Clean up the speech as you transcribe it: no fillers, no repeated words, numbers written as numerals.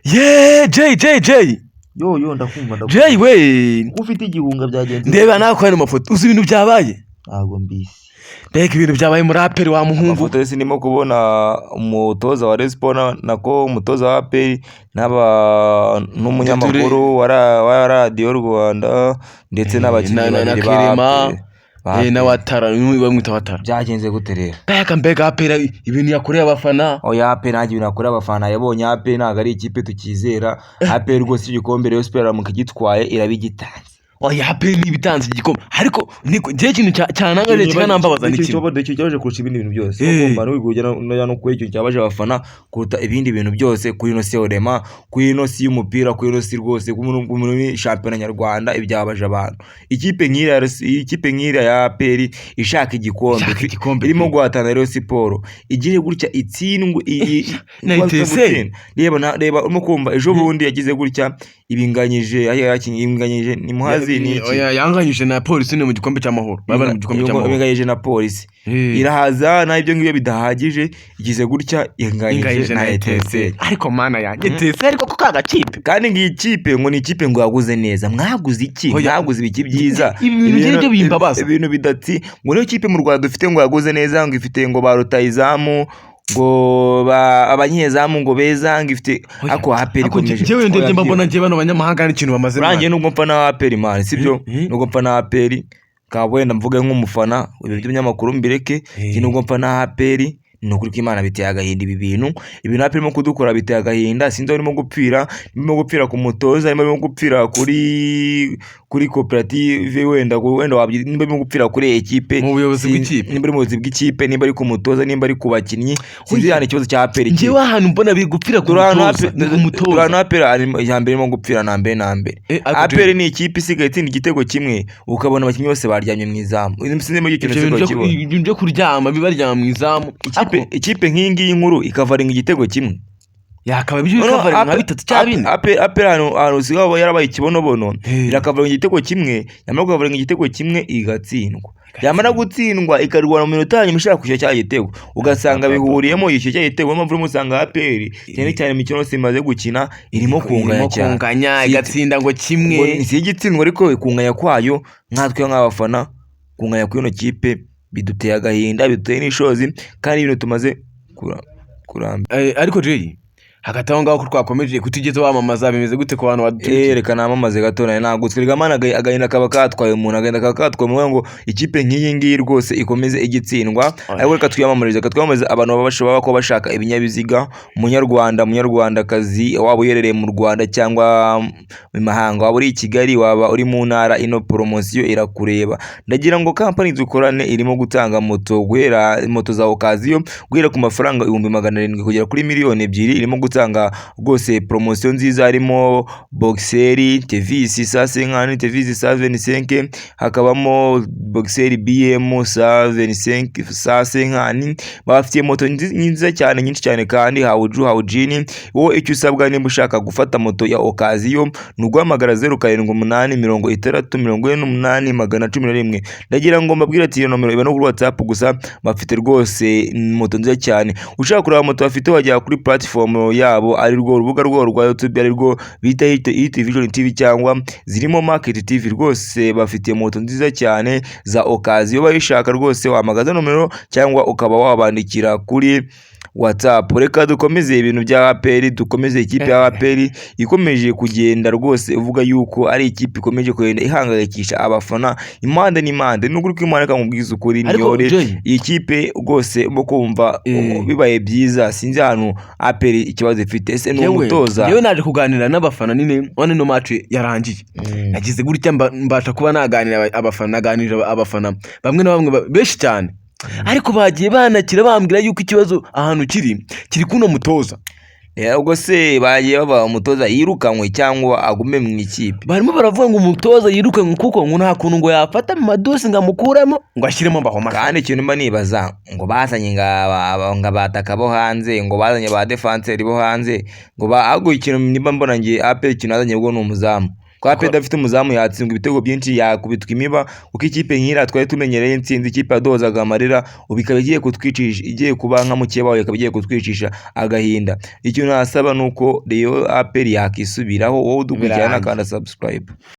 Jay yo ndakumva Jay we ufite igihunga byagenze ndeba nako ari mafoto uzi ibintu byabaye ntago mbisi mbega ibintu byabaye muri aperi wa muhungu amafoto yose ndimo kubona umutoza wa Respona nako umutoza wa aperi n'umunyamakuru wa Radio Rwanda ndetse n'abakinnyi babiri ba na Watara bamwita Watara byagenze gute rero mbega aperi ibintu yakoreye abafana oya aperi nta ibintu yakoreye abafana yabonye aperi ntago ari ikipe tukizera aperi rwose igikombe rero Sport mukigitwaye irabigitanze oya aperi nibitanze igikombe ariko niko je kintu cyanangaje kikanambabaza niki cyo cyaje kurusha ibindi bintu byose ugomba no kugera no kuri icyo cyabaje abafana kuruta ibindi bintu byose kuri no Seorema kuri no si y'umupira kuri no si rwose muri championnat nyarwanda ibyabaje abantu ikipe nkira ya aperi ishaka igikombe irimo guhatana rero siporo igiye gutya itsindwe reba urimo kumva ejo bundi yagize gutya ibinganyije ni muhazi oya yanganyije na polisi ni mu gikombe cy'amahoro baba mu gikombe cy'amahoro ibinganyije na polisi irahaza na ibyo ngibyo bidahagije igize gutya inganyije na ETC ariko mana yanjye ETC ariko ko kagakipe kandi ngiyi kipe ngo ni ikipe ngo yaguze neza mwaguze iki mwaguze ibiki byiza ibintu bimbabaza ibintu bidati ngo niyo kipe mu Rwanda dufite ngo yaguze neza ngo ifite ngo ba rutayizamu ngo abanyezamu ngo beza ngifite ako aperi komeje jewe ndebye mbona ngiye bano banyamahanga n'ikintu bamaze rangiye nubwo mfa na aperi man sibyo nubwo mfa na aperi kabwenda mvuge nk'umufana ibyo by'amakuru mbireke nubwo mfa na aperi nukuri ko Imana biteye agahinda ibi bintu aperi mo kudukora biteye agahinda sinzi urimo gupfira ku mutoza urimo gupfira kuri cooperative wenda urimo gupfira kuri equipe mu buyobozi bw'ikipe nimba mu buyobozi bw'ikipe nimba ari ku mutoza nimba ari ku bakinnyi sinzi yani ikibazo cya aperi ngiye wahantu mbona biri gupfira ku mutoza aperi yambere irimo gupfira nambe aperi ni ikipe isigaye itsinda igitego kimwe ukabona abakinnyi bose baryamye mu izamu sinzi mu ibintu byo kuryama bibaryama mu izamu ikipe nk'ingi y'inkuru ikavaringa igitego kimwe yakaba bijye ikavaringa nka bitatu cyabine aperi hano sigabo yarabaye ikibonobono irakavaringa igitego kimwe yamara kukavaringa igitego kimwe igatsindwa yamara gutsindwa ikarwana mu minota nyuma ishaka kwishyura cya gitego ugasanga bihuriyemo yishyura cya gitego mpamvu urimo usanga aperi cyane imikino yose imaze gukina irimo kunganya igatsinda ngo kimwe si igitsindwa ariko ikunganya kwayo nkatwe nk'abafana kunganya kw'ino kipe biduteye agahinda biduteye n'ishozi kandi ibintu tumaze kuramba ariko Jay hagati aho ngaho ko twakomeje kutigeze wamamaza bimeze gute ku bantu badutuye reka namamaze gato naye nagutse twigamana agahinda kaba katwaye umuntu agenda kakatwaye ngo ikipe nk'iyi ngiyi rwose ikomeze igitsindwa ariko reka twiyamamarize abantu baba ko bashaka ibinyabiziga umunyarwandakazi waba uherereye mu Rwanda cyangwa mu mahanga waba uri i Kigali waba uri mu ntara ino promosiyo irakureba ndagira ngo company dukorane irimo gutanga moto za okaziyo guhera ku mafaranga 700,000 kugera kuri 2,000,000 irimo gutanga rwose promotion nziza harimo boxeri TVS SA50 TVS SA25 hakabamo boxeri BM SA25 SA50 bafite moto nziza cyane nyinshi cyane kandi hawujini wowe icyo usabwa nimba ushaka gufata moto ya okaziyo nuguhamagara 0786488111 ndagira ngo mbabwire ati iyo nomero iba no kuri WhatsApp gusa bafite rwose moto nziza cyane ushaka kureba moto bafite wajya kuri platform yabo ari rwo rubuga rwa YouTube ari rwo bita Hit Vision TV cyangwa zirimo Market TV rwose bafite moto nziza cyane za okaziyo bayishaka rwose wamagaza nomero cyangwa ukaba wabandikira kuri WhatsApp. Reka dukomeze ibintu bya APR dukomeze ikipe ya APR ikomeje kugenda rwose uvuga yuko ari ikipe ikomeje kugenda ihangayikisha abafana impande n'imande n'uguri kw'Imana kamubwiza ukuri niyore ikipe rwose mo kumva bibaye byiza sinzi hano APR ikibazo ifite ese n'umutoza yewe naje kuganira n'abafana nine one no match yarangiye nagize gutya mbasha kuba naganira abafana bamwe na bamwe beshi cyane ariko bagiye banakira bambwira yuko ikibazo ahantu kiri kuno mutoza ubwo se bagiye baba umutoza yirukanwe cyangwa agume mu ikipe barimo baravuga ngo umutoza yirukanwe kuko ngo nta kuntu ngo yafata mu madosi ngamukuramo ngo ashyiremo bahoma kandi ikintu mba nibaza ngo bazanye nga bataka bo hanze ngo bazanye ba defenseur bo hanze ngo ahubwo ikintu nimba mbona ngiye APR ikintu azanye ubwo ni umuzamu kwa Peda afite umuzamu yatsindwa ibitego byinshi yakubitwa imiba kuko ikipe nk'ira twari tumenyereye intsinzi ikipe yadozaga amarira ubu ikaba igiye kutwicisha igiye kuba nka mukeba wawe ikaba igiye kutwicisha agahinda. Icyo nasaba nuko Rayon APR yakisubiraho wowe udukurikirana kandi subscribe.